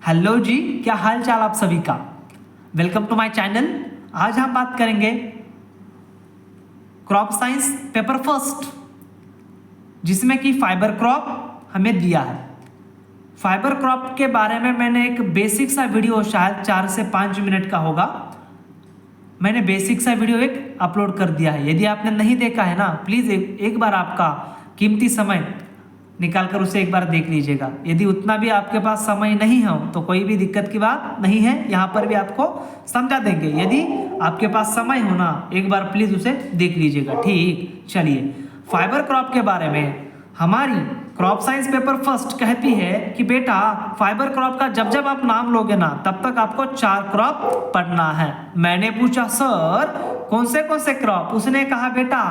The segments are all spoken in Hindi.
हेलो जी, क्या हाल चाल आप सभी का। Welcome to my channel. आज हम बात करेंगे क्रॉप साइंस पेपर फर्स्ट, जिसमें कि फाइबर क्रॉप हमें दिया है। फाइबर क्रॉप के बारे में मैंने एक बेसिक सा वीडियो, शायद 4 से 5 मिनट का होगा, मैंने बेसिक सा वीडियो एक अपलोड कर दिया है। यदि आपने नहीं देखा है ना, प्लीज़ एक बार आपका कीमती समय निकाल कर उसे एक बार देख लीजिएगा। यदि उतना भी आपके पास समय नहीं हो तो कोई भी दिक्कत की बात नहीं है, यहाँ पर भी आपको समझा देंगे। यदि आपके पास समय हो ना, एक बार प्लीज़ उसे देख लीजिएगा। ठीक, चलिए फाइबर क्रॉप के बारे में हमारी क्रॉप साइंस पेपर फर्स्ट कहती है कि बेटा फाइबर क्रॉप का जब जब आप नाम लोगे ना, तब तक आपको 4 क्रॉप पढ़ना है। मैंने पूछा सर कौन से क्रॉप? उसने कहा बेटा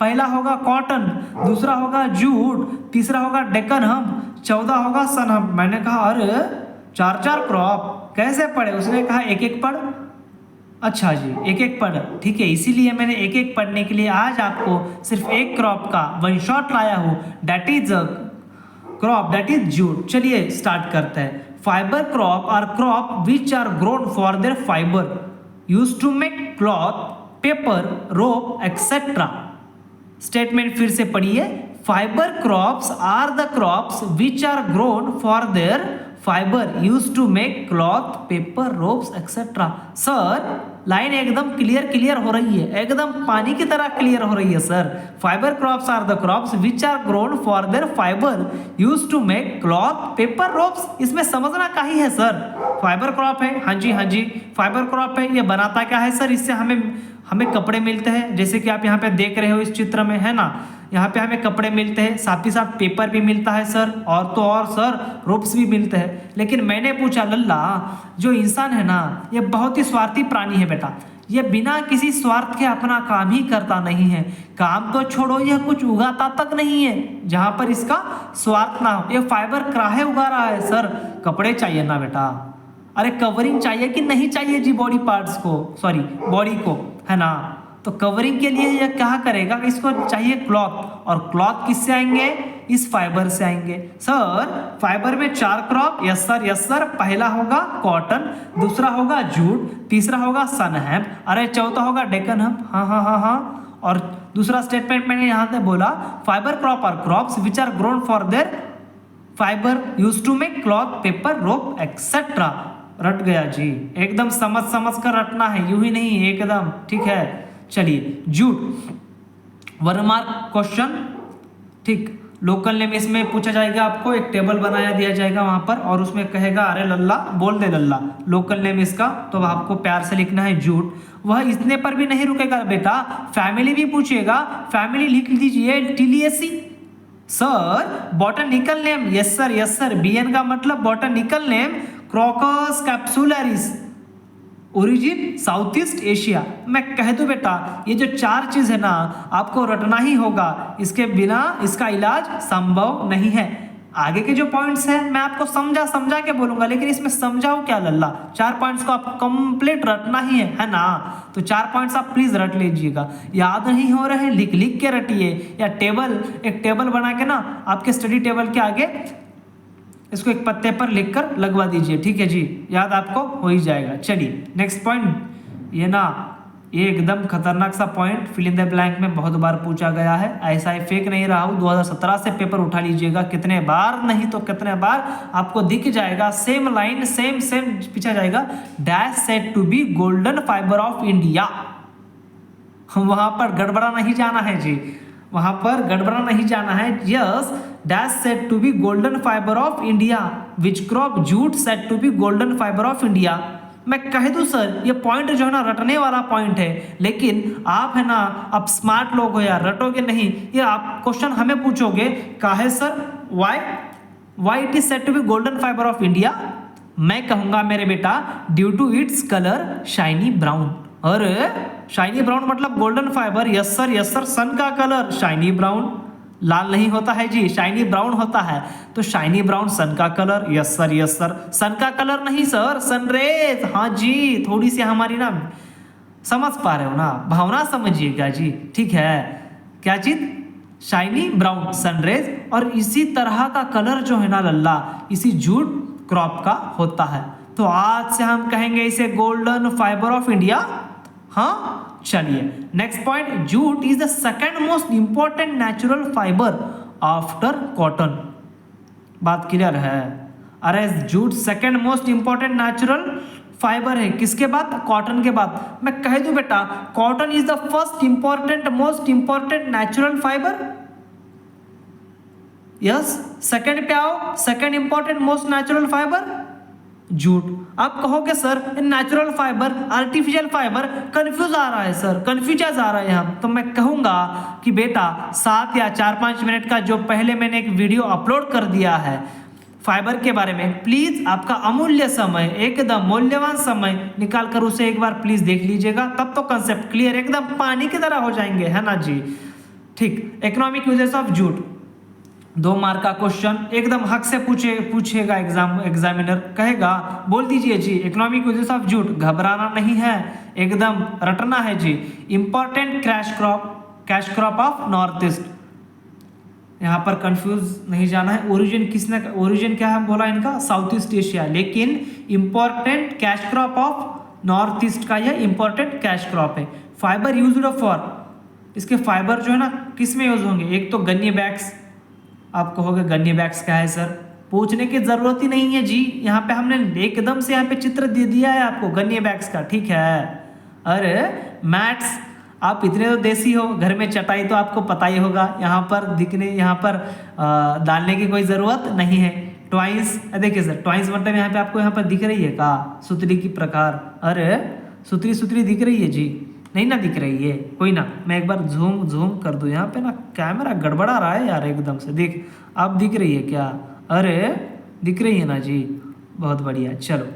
पहला होगा कॉटन, दूसरा होगा जूट, तीसरा होगा डेक्कन हम्प, 14 होगा सन हम्प। मैंने कहा अरे 4 क्रॉप कैसे पढ़े? उसने कहा एक एक पढ़। अच्छा जी, एक एक पढ़, ठीक है। इसीलिए मैंने एक एक पढ़ने के लिए आज आपको सिर्फ एक क्रॉप का वन शॉट लाया हूँ, that is crop, that is jute. चलिए स्टार्ट करते हैं। Fibre crop are crop which are grown for their fibre used to make cloth, paper, rope etcetera. Statement फिर से पढ़िए। Fibre crops are the crops which are grown for their fibre used to make cloth, paper, ropes etcetera. Sir line एकदम क्लियर हो रही है, एकदम पानी की तरह क्लियर हो रही है sir. Fibre crops are the crops which are grown for their fibre used to make cloth, paper, ropes. इसमें समझना का ही है सर। फाइबर क्रॉप है, हाँ जी फाइबर क्रॉप है। ये बनाता क्या है सर? इससे हमें कपड़े मिलते हैं, जैसे कि आप यहाँ पे देख रहे हो इस चित्र में, है ना। यहाँ पे हमें कपड़े मिलते हैं, साथ ही साथ पेपर भी मिलता है सर, और तो और सर रोप्स भी मिलते हैं। लेकिन मैंने पूछा लल्ला, जो इंसान है ना, ये बहुत ही स्वार्थी प्राणी है बेटा। ये बिना किसी स्वार्थ के अपना काम ही करता नहीं है। काम तो छोड़ो, यह कुछ उगाता तक नहीं है जहां पर इसका स्वार्थ ना हो। ये फाइबर काहे उगा रहा है सर? कपड़े चाहिए ना बेटा, अरे कवरिंग चाहिए कि नहीं चाहिए जी बॉडी पार्ट्स को, सॉरी बॉडी को, है ना। तो कवरिंग के लिए यह क्या करेगा? इसको चाहिए क्लॉथ, और क्लॉथ किससे आएंगे? इस फाइबर से आएंगे। सर फाइबर में 4 क्रॉप, यस सर। पहला होगा कॉटन, दूसरा होगा जूट, तीसरा होगा सन हेम्प, अरे चौथा होगा डेक्कन हम्प। हाँ। और दूसरा स्टेटमेंट मैंने यहाँ से बोला, fibre crop are crops which are grown for their fibre used to make cloth, paper, rope etcetera. रट गया जी, एकदम समझ कर रटना है, यूं ही नहीं, एकदम ठीक है। चलिए जूट, 1 मार्क क्वेश्चन, ठीक। लोकल नेम इसमें पूछा जाएगा, आपको एक टेबल बनाया दिया जाएगा वहां पर, और उसमें कहेगा अरे लल्ला बोल दे लल्ला लोकल नेम इसका, तो आपको प्यार से लिखना है जूट। वह इतने पर भी नहीं रुकेगा बेटा, फैमिली भी पूछेगा, फैमिली लिख लीजिए Tiliaceae. Sir botanical name, yes sir. BN का मतलब botanical name Corchorus capsularis, origin South East Asia. मैं कह दूं बेटा, ये जो 4 चीज है ना, आपको रटना ही होगा, इसके बिना इसका इलाज संभव नहीं है। आगे के जो पॉइंट्स हैं मैं आपको समझा के बोलूंगा, लेकिन इसमें समझाओ क्या लल्ला, 4 पॉइंट्स को आपको कंप्लीट रटना ही है ना। तो 4 पॉइंट्स आप प्लीज रट लीजिएगा। याद नहीं हो रहे, लिख के रटिए, या एक टेबल बना के ना आपके स्टडी टेबल के आगे इसको एक पत्ते पर लिखकर लगवा दीजिए, ठीक है जी, याद आपको हो ही जाएगा। चलिए नेक्स्ट पॉइंट, ये ना ये एकदम खतरनाक सा point fill in the blank में बहुत बार पूछा गया है, ऐसा ही फेक नहीं रहा हूँ। 2017 से पेपर उठा लीजिएगा, कितने बार नहीं तो कितने बार आपको दिख जाएगा, सेम लाइन सेम पूछा जाएगा। Dash said to be golden fibre of India. वहां पर गड़बड़ा नहीं जाना है जी, वहां पर गड़बड़ा नहीं जाना है। Yes dash said to be golden fibre of India, which crop jute said to be golden fibre of India. मैं कह दूं सर, ये पॉइंट जो है ना रटने वाला पॉइंट है, लेकिन आप है ना, आप स्मार्ट लोग हो यार, रटोगे नहीं। ये आप क्वेश्चन हमें पूछोगे, काहे sir, why it is said to be golden fibre of India. मैं कहूंगा मेरे बेटा, due to its colour shiny brown. अरे शाइनी ब्राउन मतलब golden fibre, yes sir. Sun का कलर शाइनी ब्राउन, लाल नहीं होता है जी, शाइनी ब्राउन होता है। तो शाइनी ब्राउन सन का कलर, यस सर। सन का कलर नहीं सर, सनरेज। हाँ जी, थोड़ी सी हमारी ना समझ पा रहे हो ना, भावना समझिएगा जी, ठीक है। क्या चीज? Shiny brown, sun rays. और इसी तरह का कलर जो है ना लल्ला, इसी जूट क्रॉप का होता है। तो आज से हम कहेंगे इसे गोल्डन फाइबर ऑफ इंडिया। हाँ, चलिए next point, jute is the second most important natural fibre after cotton. बात क्लियर है? अरे jute second most important natural fibre है, किसके बाद? कॉटन के बाद। मैं कह दूं बेटा, cotton is the first important most important natural fibre. Yes, second पे आओ, second important most natural fibre jute. आप कहोगे sir natural fibre, artificial fibre, confuse आ रहा है सर, कंफ्यूजन आ रहा है यहाँ। तो मैं कहूंगा कि बेटा 7 या 4-5 मिनट का जो पहले मैंने एक वीडियो अपलोड कर दिया है फाइबर के बारे में, प्लीज आपका अमूल्य समय, एकदम मूल्यवान समय निकाल कर उसे एक बार प्लीज देख लीजिएगा, तब तो कंसेप्ट क्लियर एकदम पानी की तरह हो जाएंगे, है ना जी। ठीक, economic uses of jute, 2 mark का क्वेश्चन, एकदम हक से पूछेगा एग्जामिनर, कहेगा बोल दीजिए जी इकोनॉमिक यूजेस ऑफ जूट, घबराना नहीं है, एकदम रटना है जी। Important cash crop of North East, यहाँ पर कंफ्यूज नहीं जाना है। ओरिजिन क्या है बोला इनका? साउथ ईस्ट एशिया, लेकिन important cash crop of North east का यह इंपॉर्टेंट कैश क्रॉप है। फाइबर यूज्ड फॉर, इसके फाइबर जो है ना किस में यूज होंगे? एक तो गन्ने बैग्स, आप कहोगे गन्ने बैग्स क्या है सर? पूछने की जरूरत ही नहीं है जी, यहाँ पे हमने एकदम से यहाँ पे चित्र दे दिया है आपको गन्ने बैग्स का, ठीक है। अरे मैट्स, आप इतने तो देसी हो, घर में चटाई तो आपको पता ही होगा, यहाँ पर डालने की कोई ज़रूरत नहीं है। ट्वाइंस, देखिए सर ट्वाइंस मतलब यहाँ पे आपको यहाँ पर दिख रही है का सुतरी की प्रकार? अरे सुतरी दिख रही है जी? नहीं ना दिख रही है, कोई ना, मैं एक बार झूम कर दूँ, यहाँ पे ना कैमरा गड़बड़ा रहा है यार एकदम से। देख, आप दिख रही है क्या? अरे दिख रही है ना जी, बहुत बढ़िया। चलो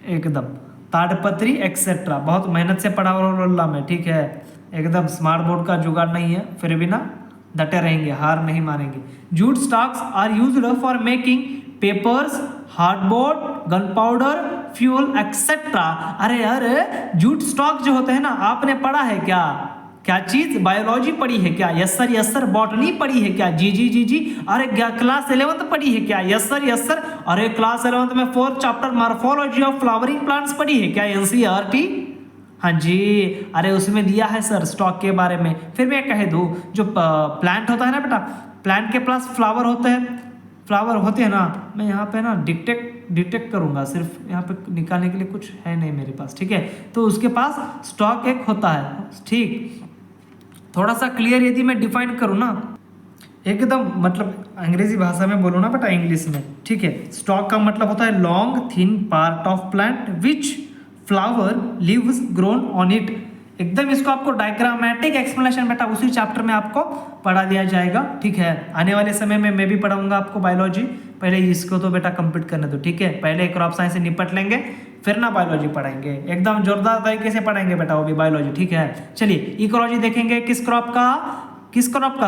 एकदम ताड़पत्री एक्सेट्रा, बहुत मेहनत से पढ़ा रोल्ला में, ठीक है, एकदम स्मार्ट बोर्ड का जुगाड़ नहीं है, फिर भी ना डटे रहेंगे, हार नहीं मानेंगे। Jute stalks are used for making papers, hardboard, gunpowder, fuel etcetera. अरे जूट स्टॉक जो होते हैं ना, आपने पढ़ा है क्या चीज? बायोलॉजी पढ़ी है क्या? Yes sir. बॉटनी पढ़ी है क्या? जी। अरे क्लास 11th पढ़ी है क्या? Yes sir. अरे क्लास 11th में 4th chapter morphology of flowering plants पढ़ी है क्या? NCERT? हाँ जी, अरे उसमें दिया है सर स्टॉक के बारे में। फिर मैं कह दूँ, जो प्लांट होता है ना बेटा, प्लांट के पास फ्लावर होते हैं ना, मैं यहाँ पे ना डिटेक्ट करूँगा, सिर्फ यहाँ पे निकालने के लिए कुछ है नहीं मेरे पास, ठीक है। तो उसके पास स्टॉक एक होता है, ठीक। थोड़ा सा क्लियर यदि मैं डिफाइन करूँ ना, एकदम मतलब अंग्रेजी भाषा में बोलो ना बेटा, इंग्लिश में, ठीक है। स्टॉक का मतलब होता है long thin part of plant which flower leaves grown on it. एकदम इसको आपको डायग्रामेटिक एक्सप्लेनेशन बेटा उसी चैप्टर में आपको पढ़ा दिया जाएगा, ठीक है। आने वाले समय में मैं भी पढ़ाऊंगा आपको बायोलॉजी, पहले इसको तो बेटा कंप्लीट करने दो, ठीक है। पहले क्रॉप साइंस से निपट लेंगे, फिर ना बायोलॉजी पढ़ेंगे, एकदम जोरदार तरीके से पढ़ेंगे बेटा वो भी बायोलॉजी, ठीक है। चलिए इकोलॉजी देखेंगे, किस क्रॉप का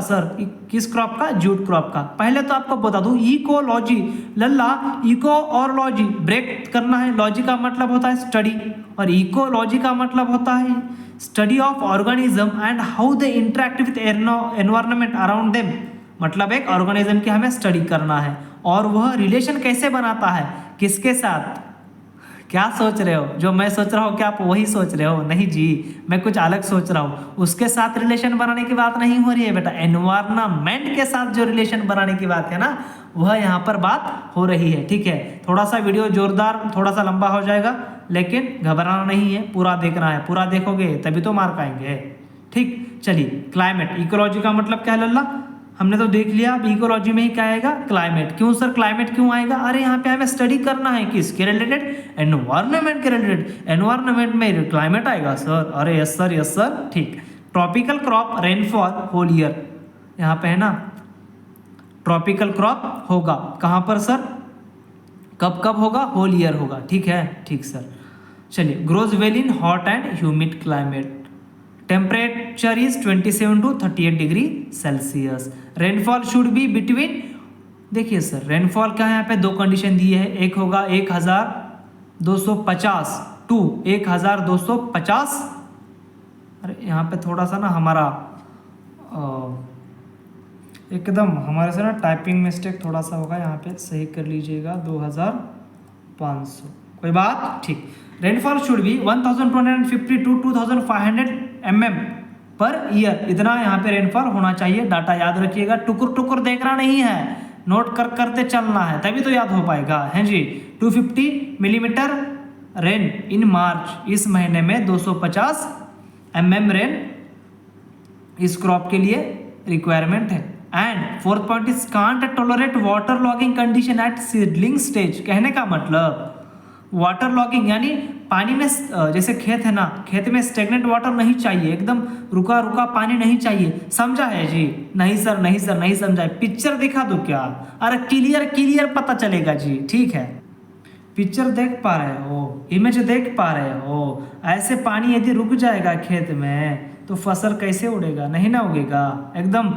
सर? किस क्रॉप का? जूट क्रॉप का। पहले तो आपको बता दूं, इकोलॉजी, लल्ला इको और लॉजी ब्रेक करना है। लॉजी का मतलब होता है स्टडी, और इकोलॉजी का मतलब होता है study of organism and how they interact with environment around them. मतलब एक ऑर्गेनिज्म की हमें स्टडी करना है, और वह रिलेशन कैसे बनाता है, किसके साथ? क्या सोच रहे हो? जो मैं सोच रहा हूँ क्या आप वही सोच रहे हो? नहीं जी, मैं कुछ अलग सोच रहा हूँ। उसके साथ रिलेशन बनाने की बात नहीं हो रही है बेटा, एनवायरनमेंट के साथ जो रिलेशन बनाने की बात है ना, वह यहाँ पर बात हो रही है, ठीक है। थोड़ा सा वीडियो जोरदार, थोड़ा सा लंबा हो जाएगा, लेकिन घबराना नहीं है, पूरा देखना है। पूरा देखोगे तभी तो मार्क आएंगे, ठीक। चलिए क्लाइमेट, इकोलॉजी का मतलब क्या है लल्ला? हमने तो देख लिया, अब इकोलॉजी में ही क्या आएगा? क्लाइमेट। क्यों सर क्लाइमेट क्यों आएगा? अरे यहाँ पे हमें स्टडी करना है किसके रिलेटेड? एनवायरनमेंट के रिलेटेड। एनवायरनमेंट में क्लाइमेट आएगा सर? अरे यस सर, ठीक। Tropical crop rainfall whole year, यहाँ पे है ना ट्रॉपिकल क्रॉप होगा कहाँ पर सर? कब होगा? होल ईयर होगा, ठीक है, ठीक सर। चलिए grows well in hot and humid climate. Temperature is 27 to 38 degree Celsius. Rainfall should be between, देखिए सर रेनफॉल का यहाँ पे 2 कंडीशन दिए हैं, एक होगा 1250 टू 1250। अरे यहाँ पे थोड़ा सा ना हमारा एकदम हमारे से ना टाइपिंग मिस्टेक थोड़ा सा होगा, यहाँ पे सही कर लीजिएगा 2500, कोई बात ठीक। Rainfall should be 1250 to 2500 mm per year, इतना यहाँ पे रेनफॉल होना चाहिए। डाटा याद रखिएगा, टुकुर टुकुर देखना नहीं है, नोट करते चलना है, तभी तो याद हो पाएगा। हैं जी, 250 मिलीमीटर रेन इन मार्च, इस महीने में 250 mm रेन इस क्रॉप के लिए रिक्वायरमेंट है। And fourth point is can't tolerate water logging condition at seedling stage. कहने का मतलब वाटर लॉगिंग यानी पानी में जैसे खेत है ना, खेत में स्टेगनेंट वाटर नहीं चाहिए, एकदम रुका रुका पानी नहीं चाहिए। समझा है जी? नहीं सर, नहीं सर, नहीं समझा। पिक्चर दिखा दो क्या? अरे क्लियर क्लियर पता चलेगा जी, ठीक है। पिक्चर देख पा रहे हो, इमेज देख पा रहे हो। ऐसे पानी यदि रुक जाएगा खेत में तो फसल कैसे उड़ेगा? नहीं ना उगेगा, एकदम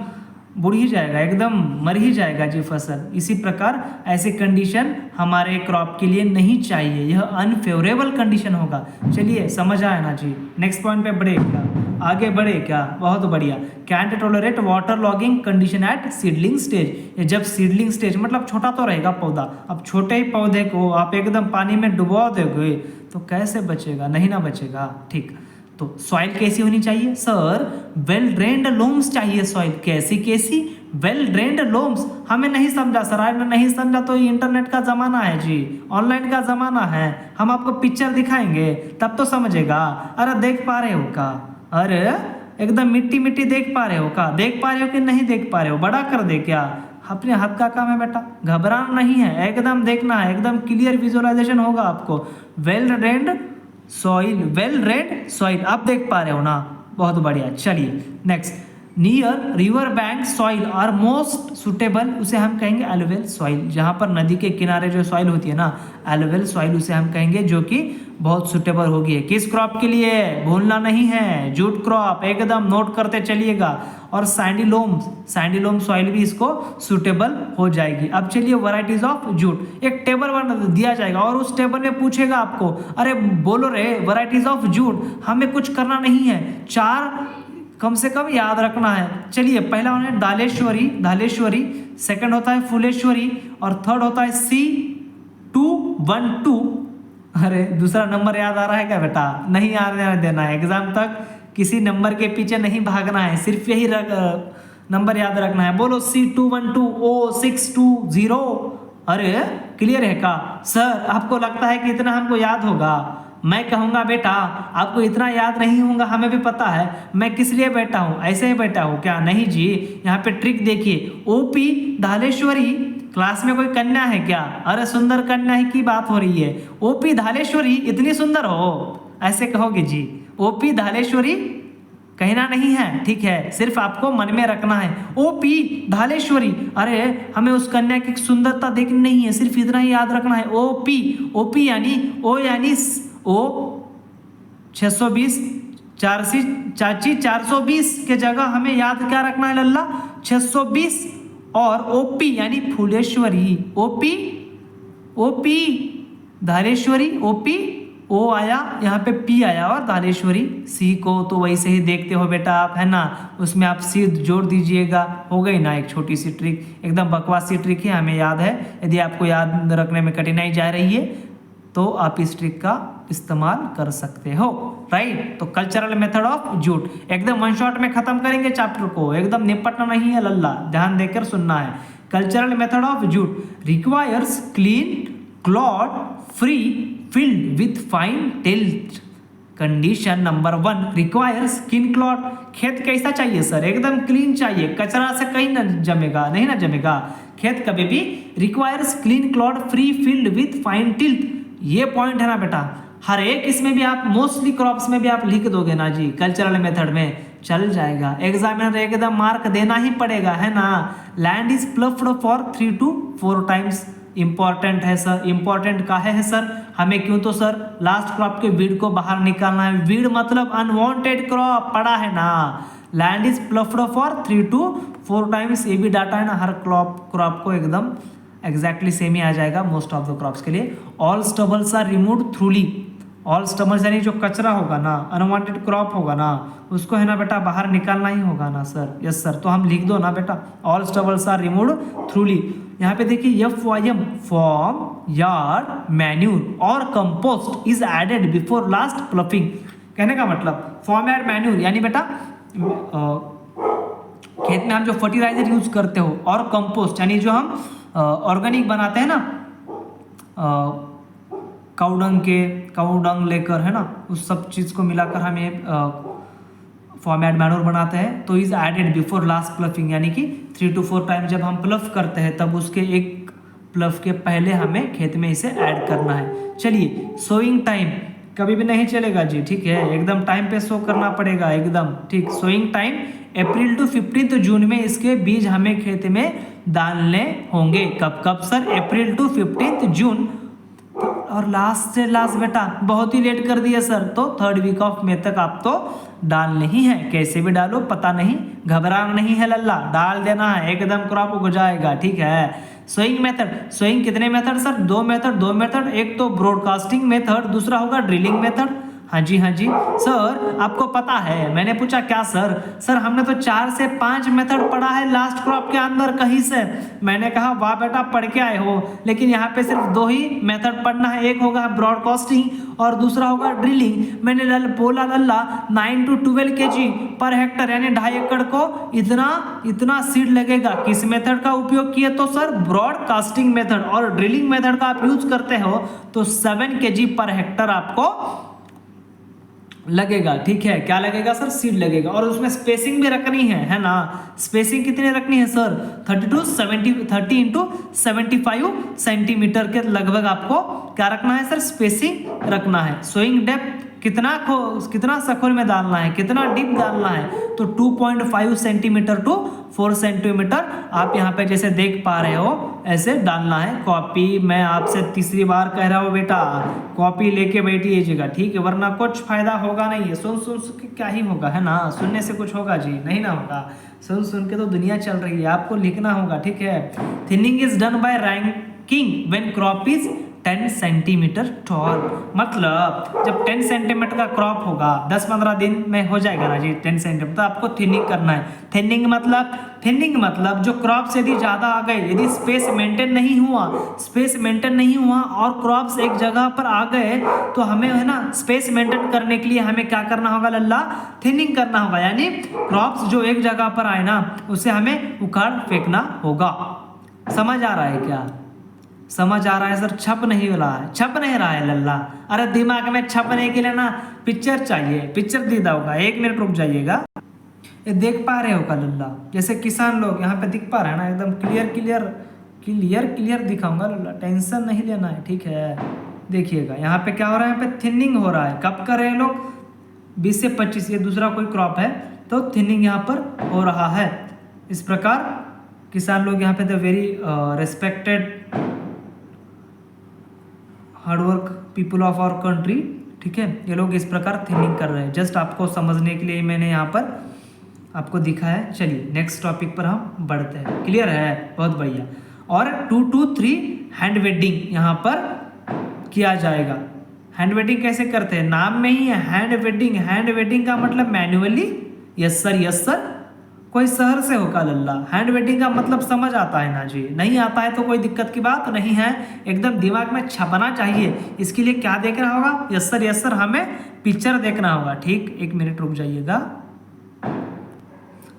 बुढ़ ही जाएगा, एकदम मर ही जाएगा जी फसल। इसी प्रकार ऐसी कंडीशन हमारे क्रॉप के लिए नहीं चाहिए, यह अनफेवरेबल कंडीशन होगा। चलिए समझ आया ना जी? नेक्स्ट पॉइंट पे बढ़े क्या? आगे बढ़े क्या? बहुत बढ़िया। Can't tolerate water logging condition at seedling stage. जब सीडलिंग स्टेज मतलब छोटा तो रहेगा पौधा, अब छोटे ही पौधे को आप एकदम पानी में डुबो दोगे तो कैसे बचेगा? नहीं ना बचेगा, ठीक। तो सॉइल कैसी होनी चाहिए सर? वेल ड्रेन्ड लोम्स चाहिए सॉइल। कैसी वेल ड्रेन्ड लोम्स। हमें नहीं समझा सर, आज नहीं समझा तो इंटरनेट का ज़माना है जी, ऑनलाइन का ज़माना है, हम आपको पिक्चर दिखाएंगे तब तो समझेगा। अरे देख पा रहे हो का? अरे एकदम मिट्टी मिट्टी देख पा रहे हो का? देख पा रहे हो कि नहीं देख पा रहे हो? बड़ा कर दे क्या? अपने हाथ का काम है बेटा, घबराना नहीं है, एकदम देखना है, एकदम क्लियर विजुअलाइजेशन होगा आपको। Well drained soil, well drained soil, आप देख पा रहे हो ना? बहुत बढ़िया। चलिए next, near river bank soil are most suitable, उसे हम कहेंगे एलुवियल सॉइल। जहाँ पर नदी के किनारे जो सॉइल होती है ना, एलुवियल सॉइल उसे हम कहेंगे, जो कि बहुत सुटेबल होगी। किस क्रॉप के लिए? भूलना नहीं है, जूट क्रॉप, एकदम नोट करते चलिएगा। और सैंडी लोम सॉइल भी इसको सुटेबल हो जाएगी। अब चलिए वैरायटीज ऑफ जूट, एक टेबल बना दिया जाएगा और उस टेबल में पूछेगा आपको, अरे बोलो रे वैरायटीज ऑफ जूट। हमें कुछ करना नहीं है, 4 कम से कम याद रखना है। चलिए पहला होना है धालेश्वरी, सेकंड होता है फुलेश्वरी और थर्ड होता है C212। अरे दूसरा नंबर याद आ रहा है क्या बेटा? नहीं आने देना है, एग्जाम तक किसी नंबर के पीछे नहीं भागना है, सिर्फ यही नंबर याद रखना है। बोलो C212O620। अरे क्लियर है का सर? आपको लगता है कि इतना हमको याद होगा? मैं कहूँगा बेटा आपको इतना याद नहीं होगा, हमें भी पता है। मैं किस लिए बैठा हूँ? ऐसे ही बैठा हूँ क्या? नहीं जी, यहाँ पे ट्रिक देखिए। OP धालेश्वरी, क्लास में कोई कन्या है क्या? अरे सुंदर कन्या ही की बात हो रही है। OP धालेश्वरी इतनी सुंदर हो, ऐसे कहोगे जी? OP धालेश्वरी कहना नहीं है, ठीक है, सिर्फ आपको मन में रखना है। OP धालेश्वरी, अरे हमें उस कन्या की सुंदरता देखनी नहीं है, सिर्फ इतना ही याद रखना है। OP यानी O यानी O 620, चाची 420 के जगह हमें याद क्या रखना है लल्ला? 620। और OP यानी फुलेश्वरी, OP धालेश्वरी, OP O आया, यहाँ पे P आया और धालेश्वरी C को तो वैसे ही देखते हो बेटा आप, है ना? उसमें आप C जोड़ दीजिएगा, हो गई ना एक छोटी सी ट्रिक, एकदम बकवास सी ट्रिक है, हमें याद है। यदि आपको याद रखने में कठिनाई जा रही है तो आप इस ट्रिक का इस्तेमाल कर सकते हो, राइट? तो कल्चरल मेथड ऑफ जूट एकदम वन शॉट में खत्म करेंगे चैप्टर को, एकदम निपटना नहीं है लल्ला, ध्यान देकर सुनना है। Cultural method of jute requires clean cloth free filled with fine tilt। Condition number 1 requires clean cloth. खेत कैसा चाहिए सर? एकदम क्लीन चाहिए, कचरा से कहीं ना जमेगा, नहीं ना जमेगा खेत कभी भी। Requires clean cloth free field with fine tilt, ये पॉइंट है ना बेटा। हर एक इसमें भी आप मोस्टली क्रॉप्स में भी आप लिख दोगे ना जी, कल्चरल मेथड में चल जाएगा, एग्जामिनर एकदम मार्क देना ही पड़ेगा, है ना? Land is ploughed for 3 to 4 times. Important है सर, इंपॉर्टेंट काहे है सर? हमें क्यों तो सर लास्ट क्रॉप के वीड को बाहर निकालना है। वीड मतलब अनवांटेड क्रॉप, पड़ा है ना? Land is ploughed for 3 to 4 times, ये भी डाटा है ना, हर क्रॉप को एकदम एग्जैक्टली सेम ही आ जाएगा मोस्ट ऑफ द क्रॉप्स के लिए। All stubbles are removed thoroughly, all stubbles यानी जो कचरा होगा ना, अनवांटेड क्रॉप होगा ना, उसको है ना बेटा बाहर निकालना ही होगा ना सर। यस सर, तो हम लिख दो ना बेटा, all stubbles are removed thoroughly. यहाँ पे देखिए FYM फॉर्म यार्ड मैन्यूर और compost is added before last ploughing. कहने का मतलब फॉर्म यार्ड मैन्यूर यानी बेटा खेत में हम जो फर्टिलाइजर यूज करते हो, और कंपोस्ट यानी जो हम ऑर्गेनिक बनाते हैं ना, काउडंग लेकर है ना, उस सब चीज़ को मिलाकर हम ये फॉर्म यार्ड मैन्योर बनाते हैं। तो is added before last ploughing यानी कि 3 to 4 टाइम जब हम प्लफ करते हैं तब उसके एक प्लफ के पहले हमें खेत में इसे ऐड करना है। चलिए सोइंग टाइम कभी भी नहीं चलेगा जी, ठीक है, एकदम टाइम पे सो करना पड़ेगा एकदम ठीक। सोइंग टाइम अप्रैल टू 15 जून में इसके बीज हमें खेत में डालने होंगे। कब कब सर? अप्रैल टू 15 जून। और लास्ट से लास्ट बेटा बहुत ही लेट कर दिया सर, तो 3rd वीक ऑफ मई तक आप तो डालने ही है, कैसे भी डालो पता नहीं, घबराना नहीं है लल्ला, डाल देना है, एकदम क्रॉप उग जाएगा, ठीक है। सोइंग मेथड, सोइंग कितने मेथड सर? 2 मेथड, एक तो ब्रॉडकास्टिंग मेथड, दूसरा होगा ड्रिलिंग मेथड। हाँ जी सर, आपको पता है मैंने पूछा क्या सर हमने तो 4 से 5 मेथड पढ़ा है लास्ट क्रॉप के अंदर कहीं से। मैंने कहा वाह बेटा पढ़ के आए हो, लेकिन यहाँ पे सिर्फ 2 ही मेथड पढ़ना है, एक होगा ब्रॉडकास्टिंग और दूसरा होगा ड्रिलिंग। मैंने बोला लल्ला 9 to 12 kg पर हेक्टर यानी 2.5 एकड़ को इतना सीड लगेगा। किस मेथड का उपयोग किए? तो सर ब्रॉडकास्टिंग मेथड। और ड्रिलिंग मेथड का आप यूज करते हो तो 7 kg पर हेक्टर आपको लगेगा, ठीक है। क्या लगेगा सर? सीड लगेगा। और उसमें स्पेसिंग भी रखनी है ना। स्पेसिंग कितनी रखनी है सर? 30 into 75 सेंटीमीटर के लगभग आपको क्या रखना है सर? स्पेसिंग रखना है। सोइंग डेप्थ कितना सखोल में डालना है, कितना डीप डालना है? तो 2.5 सेंटीमीटर टू 4 सेंटीमीटर आप यहाँ पे जैसे देख पा रहे हो ऐसे डालना है। कॉपी मैं आपसे तीसरी बार कह रहा हूँ बेटा, कॉपी लेके बैठिएगा, ठीक है, वरना कुछ फायदा होगा नहीं है। सुन के क्या ही होगा, है ना, सुनने से कुछ होगा जी? नहीं ना होगा, सुन के तो दुनिया चल रही है, आपको लिखना होगा, ठीक है। Thinning is done by ranking when crop is 10 centimetre toll. मतलब जब 10 सेंटीमीटर का क्रॉप होगा 10-15 दिन में हो जाएगा ना जी 10 सेंटीमीटर, तो आपको थिनिंग करना है। थिनिंग मतलब जो क्रॉप से यदि ज़्यादा आ गए, यदि स्पेस मेंटेन नहीं हुआ और क्रॉप्स एक जगह पर आ गए, तो हमें है ना स्पेस मेंटेन करने के लिए हमें क्या करना होगा लल्ला? थिनिंग करना होगा। यानी क्रॉप्स जो एक जगह पर आए ना उसे हमें उखाड़ फेंकना होगा। समझ आ रहा है क्या? समझ आ रहा है सर? छप नहीं रहा है लल्ला। अरे दिमाग में छपने के लिए ना पिक्चर चाहिए, पिक्चर दीदा होगा। 1 मिनट रुक जाइएगा, ये देख पा रहे हो का लल्ला? जैसे किसान लोग यहाँ पे दिख पा रहे हैं ना, एकदम क्लियर दिखाऊंगा लल्ला, टेंशन नहीं लेना है, ठीक है। देखिएगा यहाँ पे क्या हो रहा है, यहाँ पे थिनिंग हो रहा है। कब कर रहे हैं लोग? 20 से 25, ये दूसरा कोई क्रॉप है तो थिनिंग यहाँ पर हो रहा है। इस प्रकार किसान लोग यहाँ पे the very respected hard work people of our country, ठीक है, ये लोग इस प्रकार थिनिंग कर रहे हैं। जस्ट आपको समझने के लिए मैंने यहाँ पर आपको दिखा है। चलिए नेक्स्ट टॉपिक पर हम बढ़ते हैं। क्लियर है? बहुत बढ़िया। और 2 to 3 हैंड वेडिंग यहाँ पर किया जाएगा। हैंड वेडिंग कैसे करते हैं? नाम में ही है हैंड वेडिंग का मतलब मैन्युअली। यस सर, कोई शहर से होगा लल्ला। हैंड वेडिंग का मतलब समझ आता है ना जी? नहीं आता है तो कोई दिक्कत की बात नहीं है, एकदम दिमाग में छपना चाहिए। इसके लिए क्या देखना होगा? यस सर, हमें पिक्चर देखना होगा, ठीक। 1 मिनट रुक जाइएगा,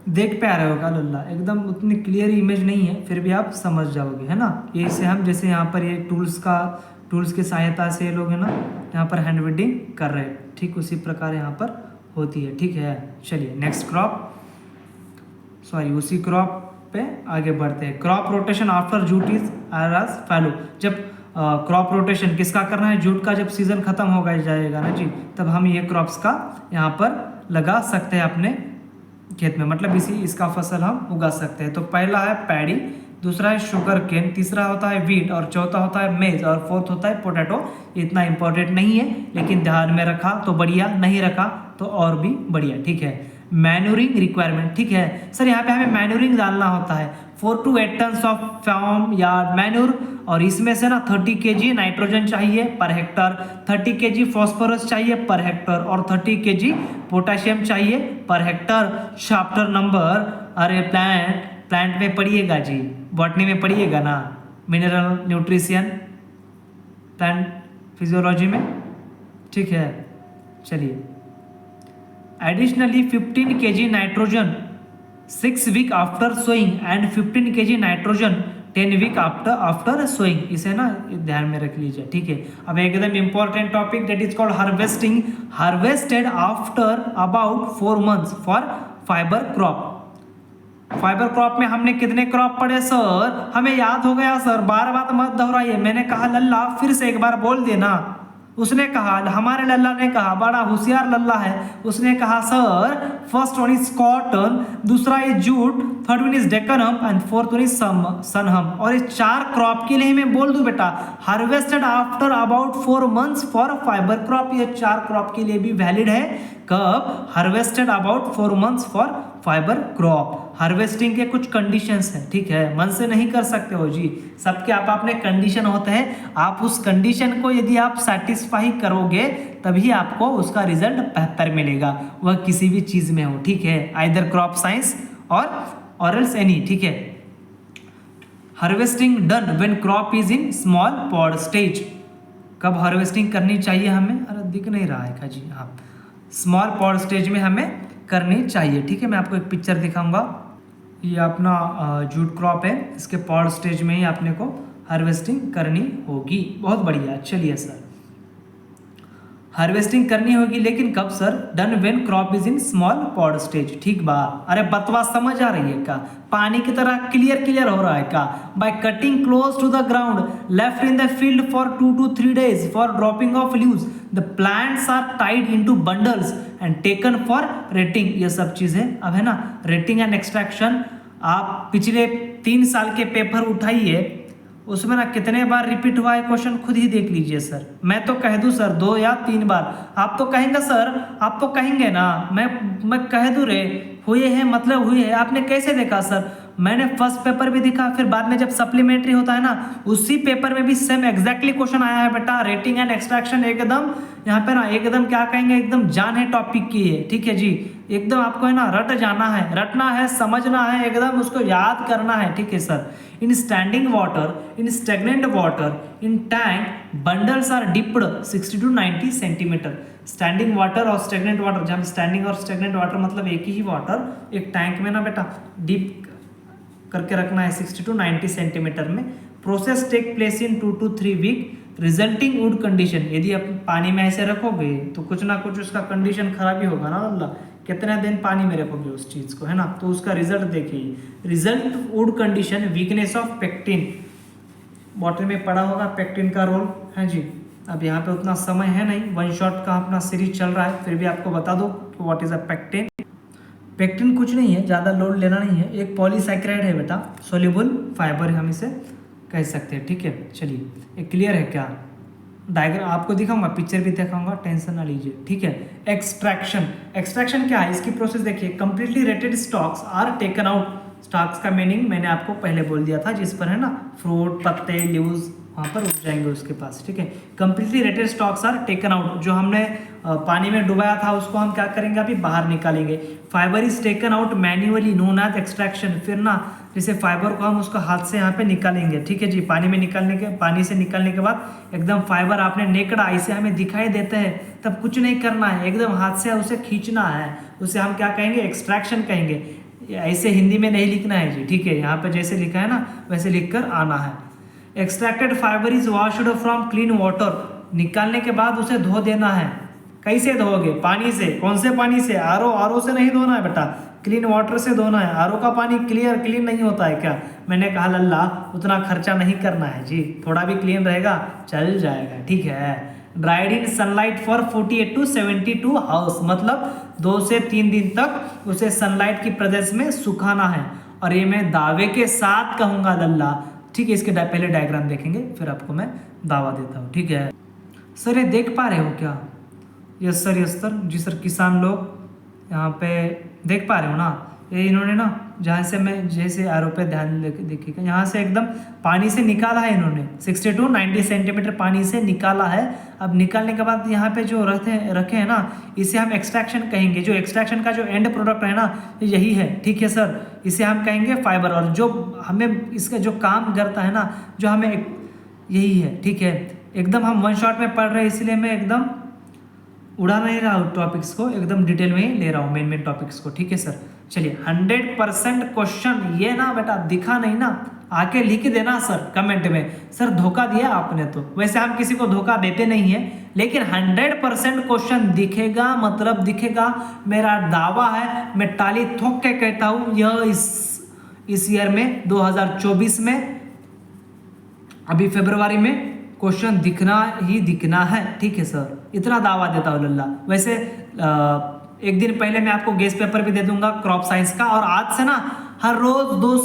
देख पा रहे होगा लल्ला, एकदम उतनी क्लियर इमेज नहीं है, फिर भी आप समझ जाओगे, है ना। ये इसे हम जैसे यहाँ पर ये टूल्स की सहायता से लोग है ना यहाँ पर हैंड वेडिंग कर रहे हैं, ठीक उसी प्रकार यहाँ पर होती है, ठीक है। चलिए नेक्स्ट उसी क्रॉप पे आगे बढ़ते हैं। Crop rotation after jute is as follow. जब क्रॉप रोटेशन किसका करना है? जूट का जब सीजन खत्म हो जाएगा ना जी, तब हम ये क्रॉप्स का यहाँ पर लगा सकते हैं अपने खेत में, मतलब इसका फसल हम उगा सकते हैं। तो पहला है पैडी, दूसरा है शुगर केन, तीसरा होता है वीट और चौथा होता है मेज और फोर्थ होता है पोटैटो। इतना इंपॉर्टेंट नहीं है लेकिन ध्यान में रखा तो बढ़िया, नहीं रखा तो और भी बढ़िया, ठीक है। मैन्यूरिंग रिक्वायरमेंट, ठीक है सर। यहाँ पे हमें मैन्यूरिंग डालना होता है 4 to 8 टन्स ऑफ फॉर्म या मैन्यूर, और इसमें से ना 30 kg नाइट्रोजन चाहिए पर हेक्टर, 30 kg फॉस्फोरस चाहिए पर हेक्टर और 30 kg पोटाशियम चाहिए पर हेक्टर। चैप्टर नंबर, अरे प्लांट में पढ़िएगा जी, बॉटनी में पढ़िएगा ना, मिनरल न्यूट्रिशन प्लांट फिजियोलॉजी में, ठीक है। चलिए, additionally 15 kg nitrogen 6 week after sowing and 15 kg nitrogen 10 week after sowing, इसे ना ध्यान में रख लीजिए, ठीक है। अब एकदम important topic that is called harvesting, harvested after about 4 months for fibre crop. Fibre crop में हमने कितने क्रॉप पढ़े सर? हमें याद हो गया सर, बार बार मत दोहराइए। मैंने कहा लल्ला, फिर से एक बार बोल देना। उसने कहा, हमारे लल्ला ने कहा, बड़ा होशियार लल्ला है, उसने कहा sir first one is cotton, दूसरा is jute, third one is Deccan hemp and fourth one is sunn hemp. और इस 4 क्रॉप के लिए मैं बोल दूं बेटा, harvested after about 4 months for fibre crop. ये 4 क्रॉप के लिए भी वैलिड है। कब? Harvested about 4 months for fibre crop. Harvesting के कुछ कंडीशंस हैं, ठीक है, मन से नहीं कर सकते हो जी, सबके आप अपने कंडीशन होते हैं। आप उस कंडीशन को यदि आप सेटिस्फाई करोगे तभी आपको उसका रिजल्ट बेहतर मिलेगा, वह किसी भी चीज में हो, ठीक है, आइदर क्रॉप साइंस और एल्स एनी, ठीक है। Harvesting done when crop is in small pod stage. कब हार्वेस्टिंग करनी चाहिए हमें? अरे दिख नहीं रहा है जी, हाँ, स्मॉल पॉड स्टेज में हमें करनी चाहिए, ठीक है। मैं आपको एक पिक्चर दिखाऊंगा, ये अपना जूट क्रॉप है, इसके पॉड स्टेज में ही आपने को हार्वेस्टिंग करनी होगी। बहुत बढ़िया, चलिए सर, हार्वेस्टिंग करनी होगी, लेकिन कब sir? Done when crop is in small pod stage, ठीक बात। अरे बतवा समझ आ रही है का? पानी की तरह क्लियर हो रहा है का? By cutting close to the ground left in the field for 2 to 3 days for dropping off leaves, the plants are tied into bundles and taken for retting. ये सब चीजें अब है ना, रेटिंग एंड एक्सट्रैक्शन। आप पिछले 3 साल के पेपर उठाइए, उसमें ना कितने बार रिपीट हुआ है क्वेश्चन खुद ही देख लीजिए सर। मैं तो कह दूं सर 2 या 3 बार, आप तो कहेंगे सर, आप तो कहेंगे ना, मैं कह दूं रे हुए हैं मतलब हुए है। आपने कैसे देखा सर? मैंने फर्स्ट पेपर भी दिखा, फिर बाद में जब सप्लीमेंट्री होता है ना, उसी पेपर में भी सेम एग्जैक्टली क्वेश्चन आया है बेटा। रेटिंग एंड एक्सट्रैक्शन एकदम यहाँ पे ना, एकदम क्या कहेंगे, एकदम जान है टॉपिक की है, ठीक है जी। एकदम आपको है ना रट जाना है, रटना है, समझना है, एकदम उसको याद करना है, ठीक है sir. In standing water, in stagnant water, in tank bundles are dipped 60 to 90 centimetre. Standing water और स्टेगनेंट वाटर, जहाँ स्टैंडिंग और स्टेगनेंट वाटर मतलब एक ही वाटर, एक टैंक में ना बेटा डीप करके रखना है 60 to 90 सेंटीमीटर में। Process take place in 2 to 3 week resulting wood condition. यदि आप पानी में ऐसे रखोगे तो कुछ ना कुछ उसका कंडीशन खराब ही होगा ना अल्लाह, कितने दिन पानी में रखोगे उस चीज को, है ना। तो उसका रिजल्ट देखिए, result would condition, weakness of pectin, bottle में पड़ा होगा पेक्टिन का रोल, है जी। अब यहाँ पे उतना समय है नहीं, वन शॉट का अपना सीरीज चल रहा है, फिर भी आपको बता दो कि what is a pectin. Pectin कुछ नहीं है, ज़्यादा लोड लेना नहीं है, एक पॉलीसैकेराइड है बेटा, सोल्यूबल फाइबर हम इसे कह सकते हैं, ठीक है। चलिए, ये क्लियर है क्या? डायग्राम आपको दिखाऊंगा, पिक्चर भी दिखाऊंगा, टेंशन ना लीजिए, ठीक है। एक्सट्रैक्शन, एक्सट्रैक्शन क्या है? इसकी प्रोसेस देखिए, completely retted stalks are taken out. Stalks का मीनिंग मैंने आपको पहले बोल दिया था, जिस पर है ना फ्रूट, पत्ते, लीव्स वहाँ पर उग जाएंगे उसके पास, ठीक है। Completely retted stalks are taken out, जो हमने पानी में डुबाया था उसको हम क्या करेंगे, अभी बाहर निकालेंगे। Fibre is taken out manually known as extraction. फिर ना जैसे फाइबर को हम उसका हाथ से यहाँ पे निकालेंगे, ठीक है जी। पानी से निकालने के बाद एकदम फाइबर आपने नेकड़ा इसे हमें दिखाई देता है, तब कुछ नहीं करना है, एकदम हाथ से उसे खींचना है, उसे हम क्या कहेंगे, एक्सट्रैक्शन कहेंगे। ऐसे हिंदी में नहीं लिखना है जी, ठीक है, यहाँ पे जैसे लिखा है ना वैसे लिख कर आना है। Extracted fibre is washed from clean water. निकालने के बाद उसे धो देना है। कैसे धोगे? पानी से। कौन से पानी से? आरओ से नहीं धोना है बेटा, क्लीन वाटर से धोना है। आरओ का पानी क्लीन नहीं होता है क्या? मैंने कहा लल्ला उतना खर्चा नहीं करना है जी, थोड़ा भी क्लीन रहेगा चल जाएगा, ठीक है। Dried in sunlight for 48 to 72 hours, मतलब 2 से 3 दिन तक उसे सनलाइट की प्रेजेंस में सुखाना है। और ये मैं दावे के साथ कहूंगा लल्ला, ठीक है। इसके पहले डायग्राम देखेंगे फिर आपको मैं दावा देता हूँ, ठीक है। सर ये देख पा रहे हो क्या? यस सर, यस सर, जी सर। किसान लोग यहाँ पे देख पा रहे हो ना, ये इन्होंने ना जहाँ से मैं जैसे एरो पे ध्यान देखिएगा, यहाँ से एकदम पानी से निकाला है इन्होंने, 60 to 90 सेंटीमीटर पानी से निकाला है। अब निकालने के बाद यहाँ पे जो रखे हैं ना, इसे हम एक्सट्रैक्शन कहेंगे। जो एक्सट्रैक्शन का जो एंड प्रोडक्ट है ना, यही है, ठीक है सर, इसे हम कहेंगे फाइबर। और जो हमें इसका जो काम करता है ना, जो हमें यही है, ठीक है। एकदम हम वन शॉट में पढ़ रहे हैं, इसलिए मैं एकदम उड़ा नहीं रहा हूँ टॉपिक्स को, एकदम डिटेल में ही ले रहा हूँ मेन टॉपिक्स को, ठीक है सर। चलिए 100% क्वेश्चन ये ना बेटा दिखा नहीं ना, आके लिख देना सर कमेंट में, सर धोखा दिया आपने तो। वैसे हम किसी को धोखा देते नहीं है, लेकिन 100% क्वेश्चन दिखेगा, मतलब दिखेगा, मेरा दावा है। मैं ताली ठोक के कहता हूँ, यह इस ईयर में 2024 में अभी फरवरी में क्वेश्चन दिखना ही दिखना है, ठीक है सर, इतना दावा देता हूँ लल्ला। वैसे एक दिन पहले मैं आपको गेस्ट पेपर भी दे दूंगा क्रॉप साइंस का, और आज से ना हर रोज 2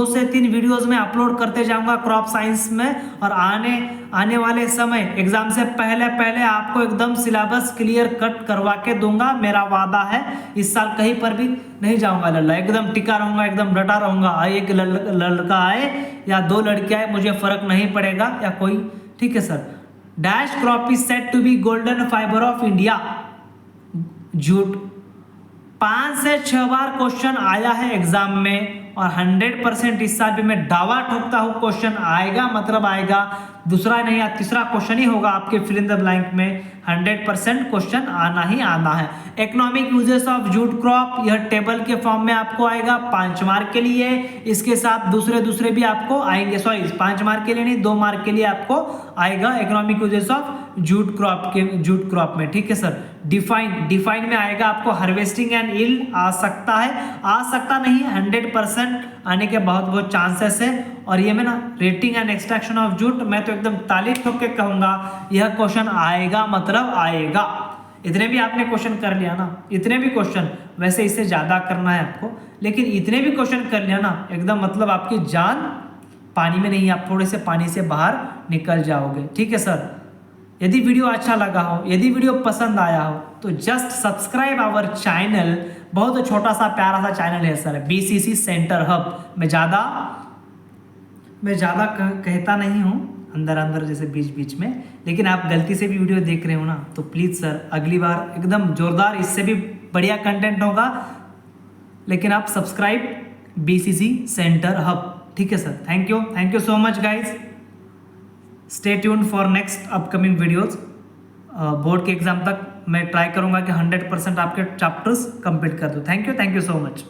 से 3 वीडियोस में अपलोड करते जाऊंगा क्रॉप साइंस में। और आने वाले समय एग्जाम से पहले आपको एकदम सिलेबस क्लियर कट करवा के दूंगा, मेरा वादा है। इस साल कहीं पर भी नहीं जाऊंगा लल्ला, एकदम टिका रहूंगा, एकदम डटा रहूंगा। एक लड़का आए या 2 लड़के आए, मुझे फर्क नहीं पड़ेगा, या कोई, ठीक है sir. Dash crop is said to be golden fibre of India, झूठ। 5 से 6 बार क्वेश्चन आया है एग्जाम में, और 100% इस साल भी मैं दावा ठोकता हूं क्वेश्चन आएगा, मतलब आएगा। दूसरा नहीं या तीसरा क्वेश्चन ही होगा आपके फिल इन द ब्लैंक में, 100% क्वेश्चन आना ही आना है। Economic uses of jute crop, यह टेबल के फॉर्म में आपको आएगा 5 मार्क के लिए। इसके साथ दूसरे भी आपको आएंगे, सॉरी 5 मार्क के लिए नहीं, 2 मार्क के लिए आपको आएगा economic uses of jute crop में, ठीक है सर। डिफाइन में आएगा आपको हार्वेस्टिंग एंड यील्ड आ सकता है, आ सकता नहीं, 100% आने के बहुत चांसेस है। और ये में ना rating and extraction of jute, मैं तो एकदम ताली ठोक के कहूंगा यह क्वेश्चन आएगा, मतलब आएगा। इतने भी आपने क्वेश्चन कर लिया ना, इतने भी क्वेश्चन, वैसे इससे ज्यादा करना है आपको, लेकिन इतने भी क्वेश्चन कर लिया ना, एकदम मतलब आपकी जान पानी में नहीं, आप थोड़े से पानी से बाहर निकल जाओगे, ठीक है सर। यदि वीडियो अच्छा लगा हो, यदि वीडियो पसंद आया हो, तो जस्ट सब्सक्राइब आवर चैनल। बहुत छोटा सा प्यारा सा चैनल है सर, BCC सेंटर हब। मैं ज़्यादा कहता नहीं हूँ अंदर जैसे बीच में, लेकिन आप गलती से भी वीडियो देख रहे हो ना, तो प्लीज़ सर अगली बार एकदम जोरदार, इससे भी बढ़िया कंटेंट होगा, लेकिन आप सब्सक्राइब BCC सेंटर हब, ठीक है sir. Thank you so much guys. Stay tuned for next upcoming videos. Board के एग्जाम तक मैं ट्राई करूंगा कि 100% आपके चैप्टर्स कंप्लीट कर दूं। Thank you so much.